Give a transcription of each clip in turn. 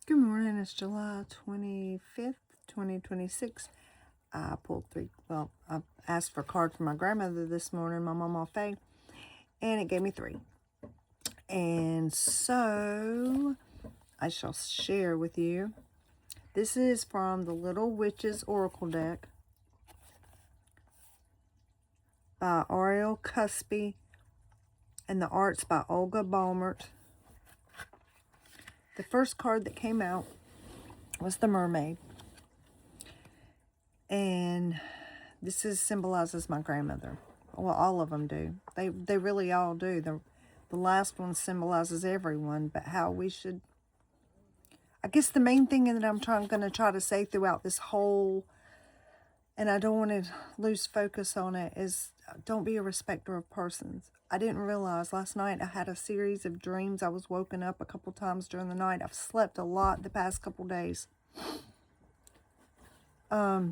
Good morning, it's July 25th, 2026. I pulled I asked for a card from my grandmother this morning, my Mama Faye, and it gave me 3. And so I shall share with you. This is from the Little Witches Oracle deck by Ariel Cuspy, and the art's by Olga Baumert. The first card that came out was the Mermaid. And this symbolizes my grandmother. Well, all of them do. They really all do. The last one symbolizes everyone, but how we should... I guess the main thing that I'm going to try to say throughout this whole, and I don't want to lose focus on it, is don't be a respecter of persons. I didn't realize last night I had a series of dreams. I was woken up a couple times during the night. I've slept a lot the past couple days. My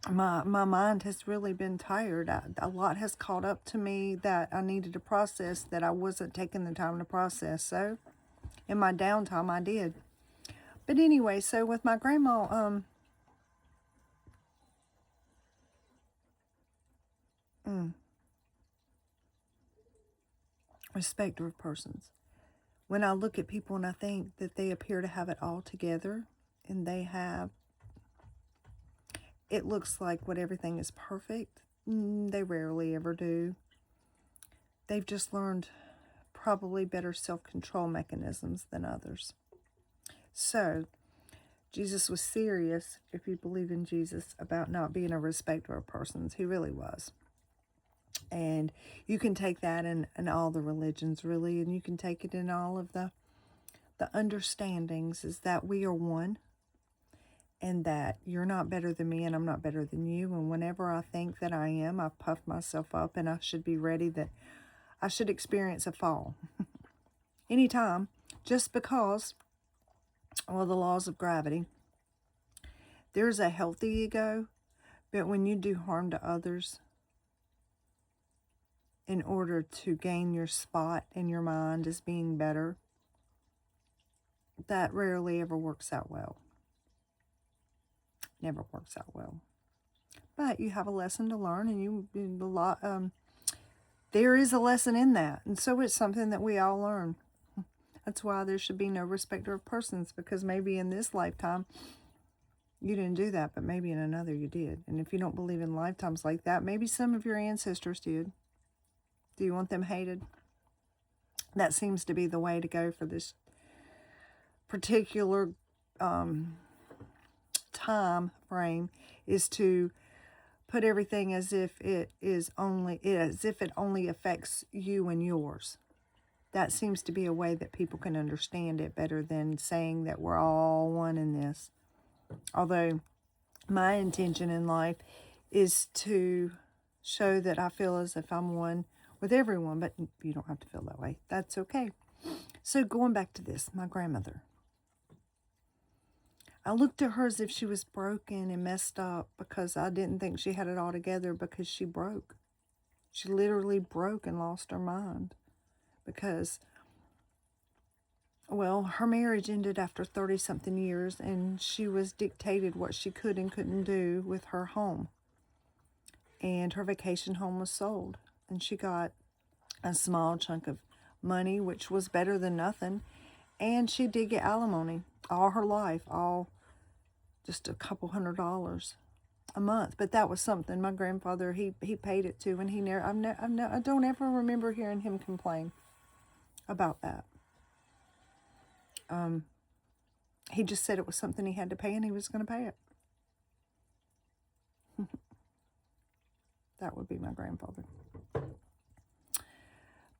mind has really been tired. A lot has caught up to me that I needed to process that I wasn't taking the time to process. So in my downtime, I did. But anyway, so with my grandma, respecter of persons. When I look at people and I think that they appear to have it all together, and it looks like what everything is perfect. They rarely ever do. They've just learned probably better self-control mechanisms than others. So, Jesus was serious, if you believe in Jesus, about not being a respecter of persons. He really was. And you can take that in all the religions, really, and you can take it in all of the understandings, is that we are one, and that you're not better than me and I'm not better than you. And whenever I think that I am, I puff myself up, and I should be ready that I should experience a fall. Anytime, just because, well, the laws of gravity. There's a healthy ego, but when you do harm to others in order to gain your spot in your mind as being better, that rarely ever works out well. Never works out well. But you have a lesson to learn, and there is a lesson in that. And so it's something that we all learn. That's why there should be no respecter of persons, because maybe in this lifetime you didn't do that, but maybe in another you did. And if you don't believe in lifetimes like that, maybe some of your ancestors did. Do you want them hated? That seems to be the way to go for this particular time frame, is to put everything as if it only affects you and yours. That seems to be a way that people can understand it better than saying that we're all one in this. Although my intention in life is to show that I feel as if I'm one with everyone, but you don't have to feel that way. That's okay. So going back to this, my grandmother. I looked at her as if she was broken and messed up, because I didn't think she had it all together, because she broke. She literally broke and lost her mind because, well, her marriage ended after 30-something years, and she was dictated what she could and couldn't do with her home. And her vacation home was sold, and she got a small chunk of money, which was better than nothing. And she did get alimony all her life, just a couple $100 a month. But that was something. My grandfather, he paid it too, and I don't ever remember hearing him complain about that. He just said it was something he had to pay, and he was going to pay it. That would be my grandfather.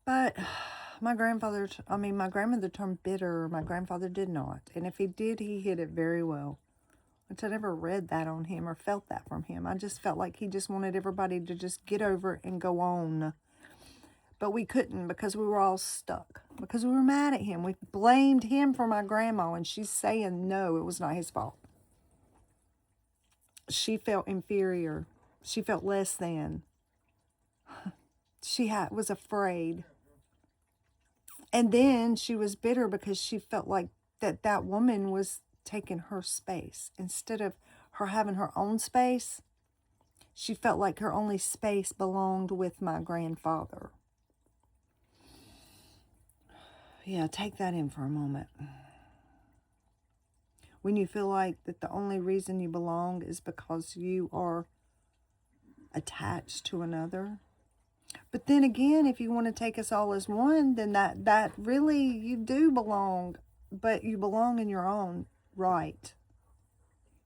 But my grandmother turned bitter. My grandfather did not. And if he did, he hid it very well. Which I never read that on him or felt that from him. I just felt like he just wanted everybody to just get over it and go on. But we couldn't, because we were all stuck. Because we were mad at him. We blamed him for my grandma, and she's saying no, it was not his fault. She felt inferior. She felt less than. She was afraid. And then she was bitter because she felt like that that woman was taking her space. Instead of her having her own space, she felt like her only space belonged with my grandfather. Yeah, take that in for a moment. When you feel like that the only reason you belong is because you are attached to another. But then again, if you want to take us all as one, then that really, you do belong, but you belong in your own right.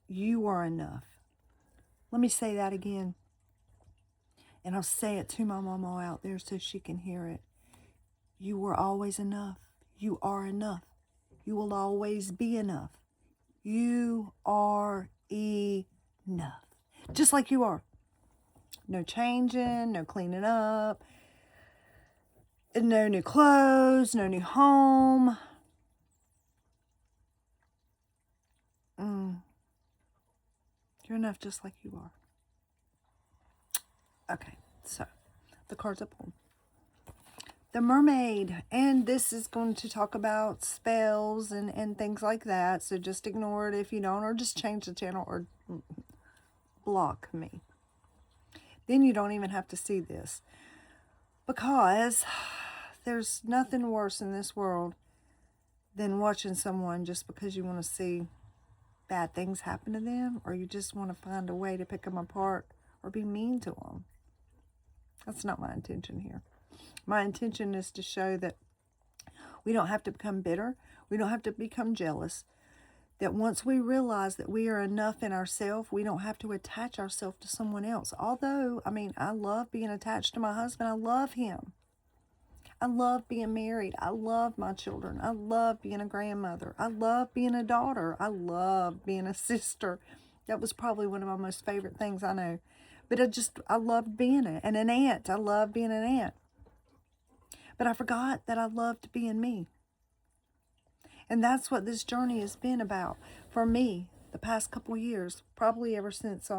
You are enough. Let me say that again. And I'll say it to my mama out there so she can hear it. You were always enough. You are enough. You will always be enough. You are enough. Just like you are. No changing, no cleaning up, no new clothes, no new home. You're enough just like you are. Okay, so the cards are pulled. The Mermaid, and this is going to talk about spells and things like that, so just ignore it if you don't, or just change the channel or block me. Then you don't even have to see this, because there's nothing worse in this world than watching someone just because you want to see bad things happen to them, or you just want to find a way to pick them apart or be mean to them. That's not my intention here. My intention is to show that we don't have to become bitter. We don't have to become jealous. That once we realize that we are enough in ourselves, we don't have to attach ourselves to someone else. Although, I mean, I love being attached to my husband. I love him. I love being married. I love my children. I love being a grandmother. I love being a daughter. I love being a sister. That was probably one of my most favorite things I know. But I loved being it. And an aunt. I love being an aunt. But I forgot that I loved being me. And that's what this journey has been about for me the past couple of years. Probably ever since,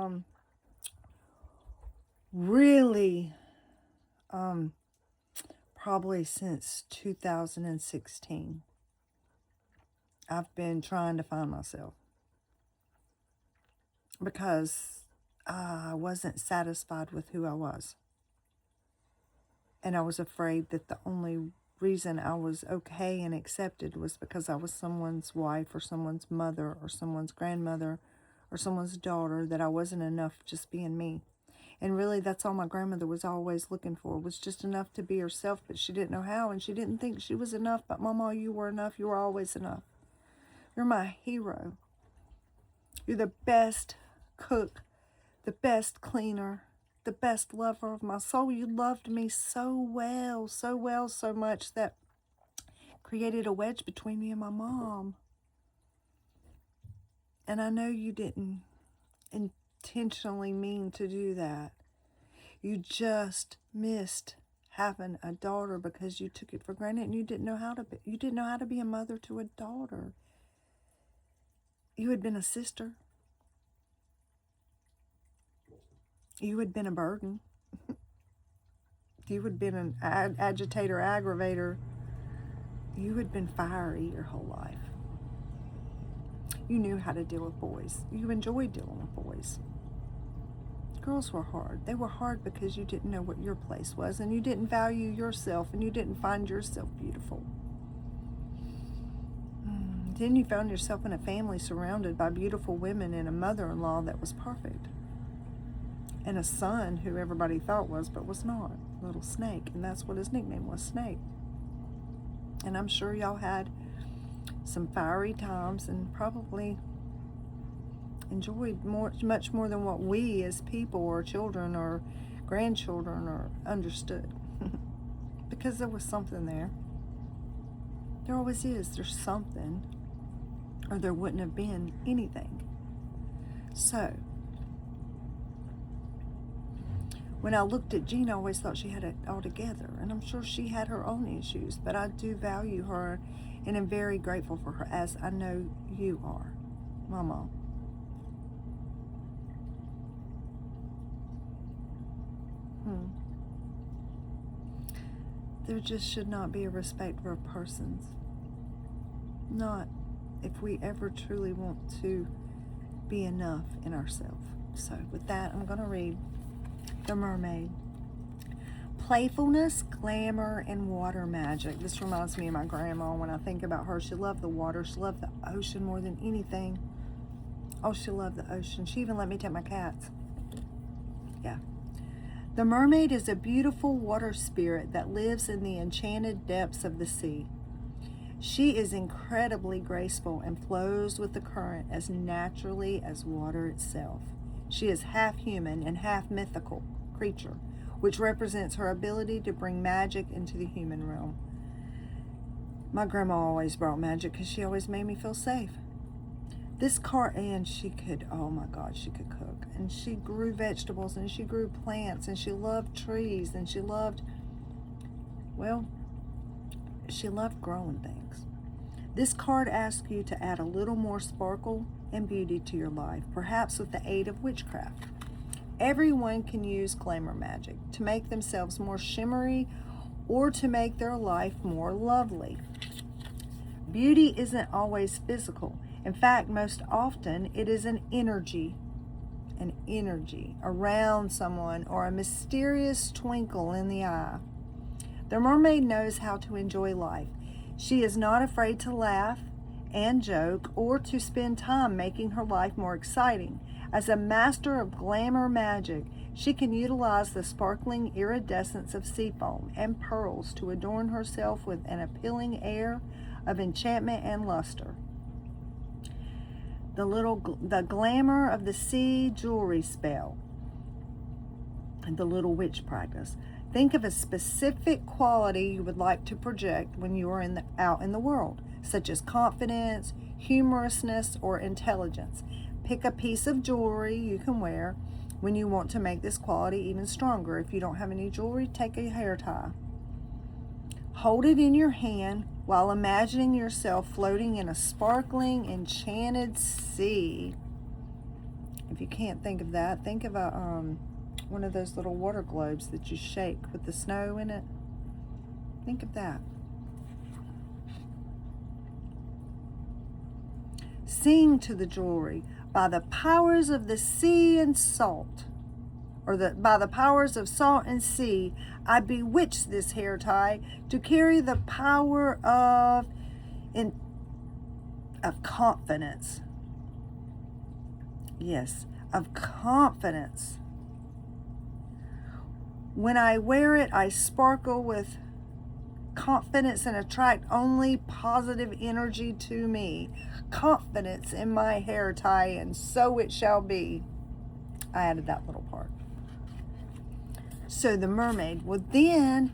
probably since 2016. I've been trying to find myself. Because I wasn't satisfied with who I was. And I was afraid that the only reason I was okay and accepted was because I was someone's wife or someone's mother or someone's grandmother or someone's daughter, that I wasn't enough just being me. And really, that's all my grandmother was always looking for, was just enough to be herself, but she didn't know how, and she didn't think she was enough. But Mama, you were enough. You were always enough. You're my hero. You're the best cook, the best cleaner, the best lover of my soul. You loved me so well, so much that created a wedge between me and my mom. And I know you didn't intentionally mean to do that. You just missed having a daughter because you took it for granted, and you didn't know how to be a mother to a daughter. You had been a sister. You had been a burden. You had been an agitator, aggravator. You had been fiery your whole life. You knew how to deal with boys. You enjoyed dealing with boys. Girls were hard. They were hard because you didn't know what your place was, and you didn't value yourself, and you didn't find yourself beautiful. Then you found yourself in a family surrounded by beautiful women and a mother-in-law that was perfect. And a son who everybody thought was, but was not. Little Snake. And that's what his nickname was, Snake. And I'm sure y'all had some fiery times and probably enjoyed much more than what we as people or children or grandchildren or understood. Because there was something there. There always is. There's something. Or there wouldn't have been anything. So, when I looked at Jean, I always thought she had it all together. And I'm sure she had her own issues. But I do value her and am very grateful for her, as I know you are, Mama. There just should not be a respect for persons. Not if we ever truly want to be enough in ourselves. So with that, I'm going to read The Mermaid. Playfulness, glamour, and water magic. This reminds me of my grandma. When I think about her, she loved the water. She loved the ocean more than anything. Oh, she loved the ocean. She even let me take my cats. Yeah. The mermaid is a beautiful water spirit that lives in the enchanted depths of the sea. She is incredibly graceful and flows with the current as naturally as water itself. She is half human and half mythical creature, which represents her ability to bring magic into the human realm. My grandma always brought magic because she always made me feel safe. This card, and she could, oh my God, she could cook. And she grew vegetables, and she grew plants, and she loved trees, and she loved, well, she loved growing things. This card asks you to add a little more sparkle and beauty to your life, perhaps with the aid of witchcraft. Everyone can use glamour magic to make themselves more shimmery or to make their life more lovely. Beauty isn't always physical. In fact, most often it is an energy around someone or a mysterious twinkle in the eye. The mermaid knows how to enjoy life. She is not afraid to laugh and joke or to spend time making her life more exciting. As a master of glamour magic, she can utilize the sparkling iridescence of sea foam and pearls to adorn herself with an appealing air of enchantment and luster. The glamour of the sea jewelry spell, and the little witch practice. Think of a specific quality you would like to project when you are out in the world, such as confidence, humorousness, or intelligence. Pick a piece of jewelry you can wear when you want to make this quality even stronger. If you don't have any jewelry, take a hair tie. Hold it in your hand while imagining yourself floating in a sparkling, enchanted sea. If you can't think of that, think of one of those little water globes that you shake with the snow in it. Think of that. Sing to the jewelry, by the powers of the sea and salt, by the powers of salt and sea, I bewitch this hair tie to carry the power of confidence. Yes, of confidence. When I wear it, I sparkle with confidence and attract only positive energy to me. Confidence in my hair tie, and so it shall be. I added that little part. So the mermaid. Well, then,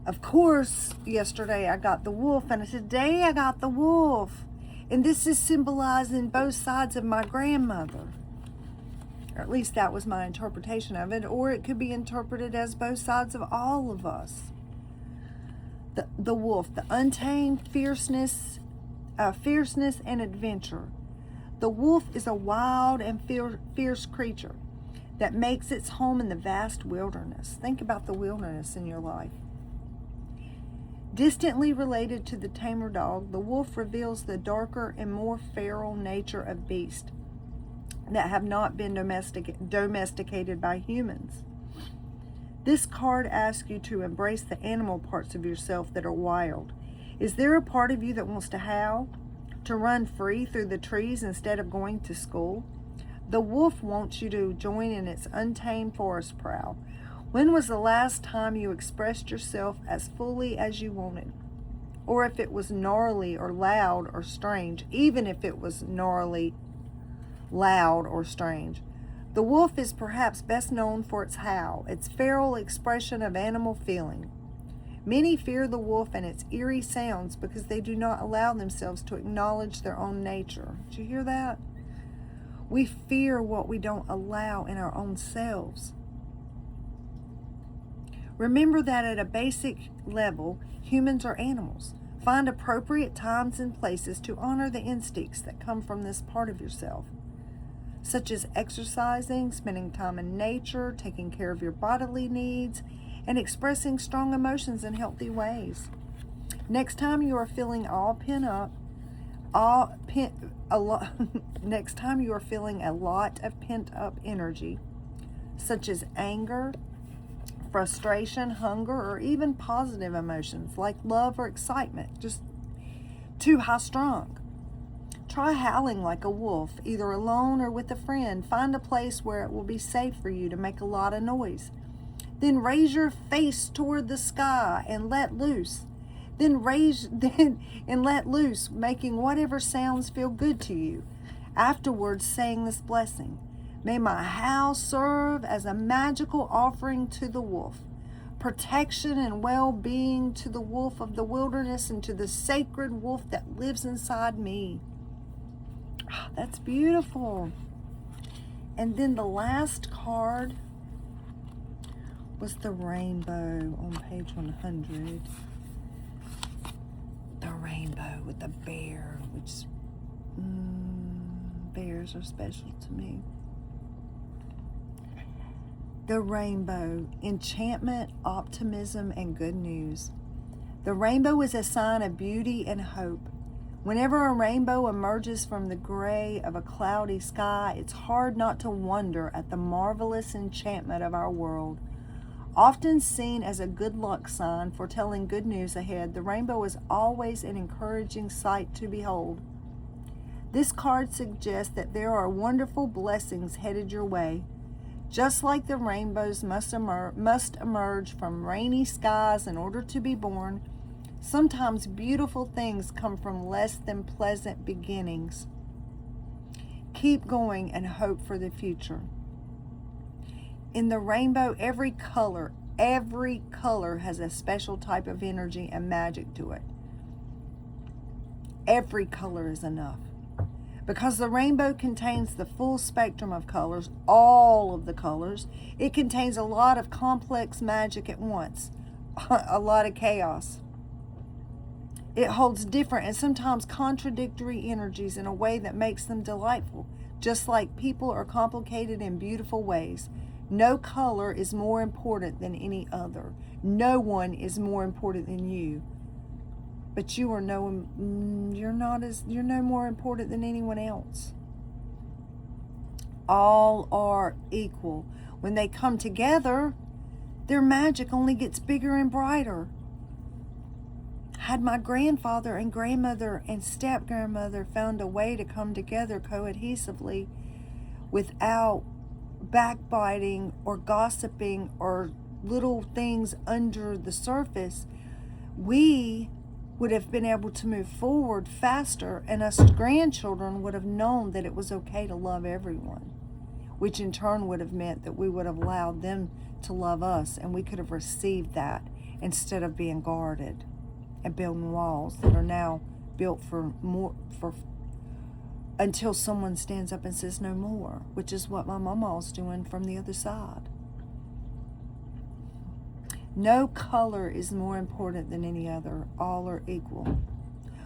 of course, yesterday I got the wolf, and today I got the wolf. And this is symbolizing both sides of my grandmother. Or at least that was my interpretation of it. Or it could be interpreted as both sides of all of us. The wolf, the untamed fierceness and adventure. The wolf is a wild and fierce creature that makes its home in the vast wilderness. Think about the wilderness in your life. Distantly related to the tamer dog, the wolf reveals the darker and more feral nature of beasts that have not been domesticated by humans. This card asks you to embrace the animal parts of yourself that are wild. Is there a part of you that wants to howl, to run free through the trees instead of going to school? The wolf wants you to join in its untamed forest prowl. When was the last time you expressed yourself as fully as you wanted? Or if it was gnarly or loud or strange, even if it was gnarly, loud, or strange. The wolf is perhaps best known for its howl, its feral expression of animal feeling. Many fear the wolf and its eerie sounds because they do not allow themselves to acknowledge their own nature. Did you hear that? We fear what we don't allow in our own selves. Remember that at a basic level, humans are animals. Find appropriate times and places to honor the instincts that come from this part of yourself, such as exercising, spending time in nature, taking care of your bodily needs, and expressing strong emotions in healthy ways. Next time you are feeling all pent up, a lot. Next time you are feeling a lot of pent-up energy, such as anger, frustration, hunger, or even positive emotions like love or excitement, just too high strung. Try howling like a wolf, either alone or with a friend. Find a place where it will be safe for you to make a lot of noise. Then raise your face toward the sky and let loose. Then let loose, making whatever sounds feel good to you. Afterwards, saying this blessing: may my howl serve as a magical offering to the wolf, protection and well-being to the wolf of the wilderness and to the sacred wolf that lives inside me. Oh, that's beautiful. And then the last card was the rainbow on page 100. The rainbow with the bear, which bears are special to me. The rainbow, enchantment, optimism, and good news. The rainbow is a sign of beauty and hope. Whenever a rainbow emerges from the gray of a cloudy sky, it's hard not to wonder at the marvelous enchantment of our world. Often seen as a good luck sign foretelling good news ahead, the rainbow is always an encouraging sight to behold. This card suggests that there are wonderful blessings headed your way. Just like the rainbows must emerge from rainy skies in order to be born, sometimes beautiful things come from less than pleasant beginnings. Keep going and hope for the future. In the rainbow, every color has a special type of energy and magic to it. Every color is enough. Because the rainbow contains the full spectrum of colors, all of the colors, it contains a lot of complex magic at once, a lot of chaos. It holds different and sometimes contradictory energies in a way that makes them delightful, just like people are complicated in beautiful ways. No color is more important than any other. No one is more important than you. But you're no more important than anyone else. All are equal. When they come together, their magic only gets bigger and brighter. Had my grandfather and grandmother and step-grandmother found a way to come together cohesively without backbiting or gossiping or little things under the surface, we would have been able to move forward faster, and us grandchildren would have known that it was okay to love everyone, which in turn would have meant that we would have allowed them to love us, and we could have received that instead of being guarded and building walls that are now built for until someone stands up and says no more, which is what my mama's doing from the other side. No color is more important than any other. All are equal.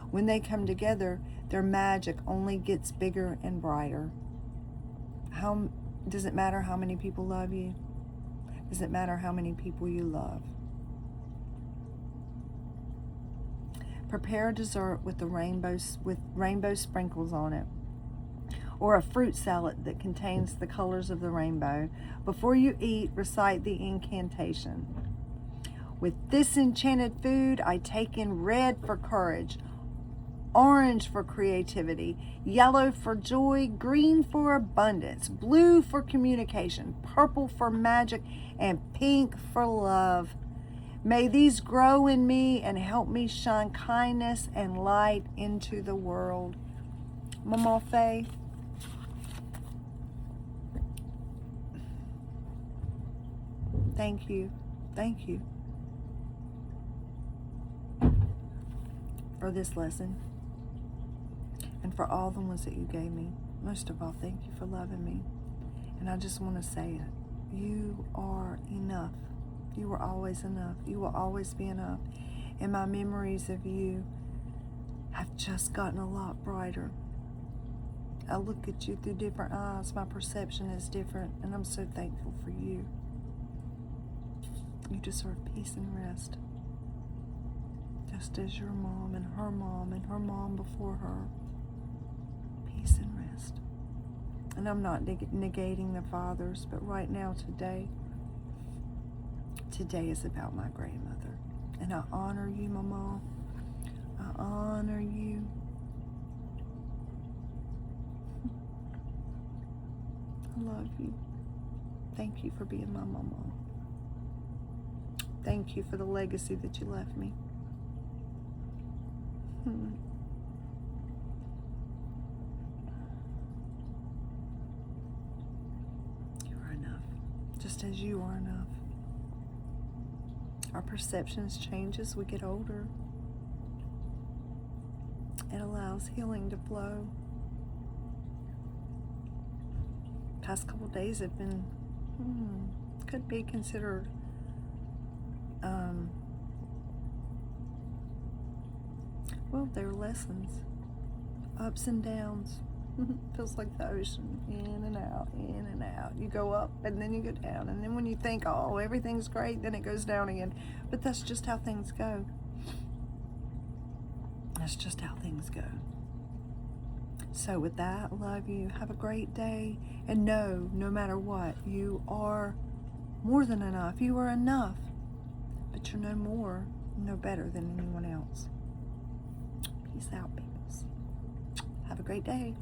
When they come together, their magic only gets bigger and brighter. Does it matter how many people love you? Does it matter how many people you love? Prepare a dessert with rainbow sprinkles on it, or a fruit salad that contains the colors of the rainbow. Before you eat, recite the incantation. With this enchanted food, I take in red for courage, orange for creativity, yellow for joy, green for abundance, blue for communication, purple for magic, and pink for love. May these grow in me and help me shine kindness and light into the world. Mama Faye. Thank you. Thank you for this lesson and for all the ones that you gave me. Most of all, thank you for loving me. And I just want to say it. You are enough. You were always enough. You will always be enough. And my memories of you have just gotten a lot brighter. I look at you through different eyes. My perception is different, and I'm so thankful for you. You deserve peace and rest, just as your mom and her mom before her. And I'm not negating the fathers, but right now, today is about my grandmother. And I honor you, Mama. I honor you. I love you. Thank you for being my mama. Thank you for the legacy that you left me. You are enough, just as you are enough. Our perceptions change as we get older. It allows healing to flow. Past couple days have been, could be considered well, they're lessons, ups and downs. Feels like the ocean, in and out, in and out. You go up and then you go down, and then when you think, oh, everything's great, then it goes down again. But that's just how things go. That's just how things go. So with that, I love you. Have a great day. And know, no matter what, you are more than enough. You are enough. But you're no more, no better than anyone else. Peace out, peoples. Have a great day.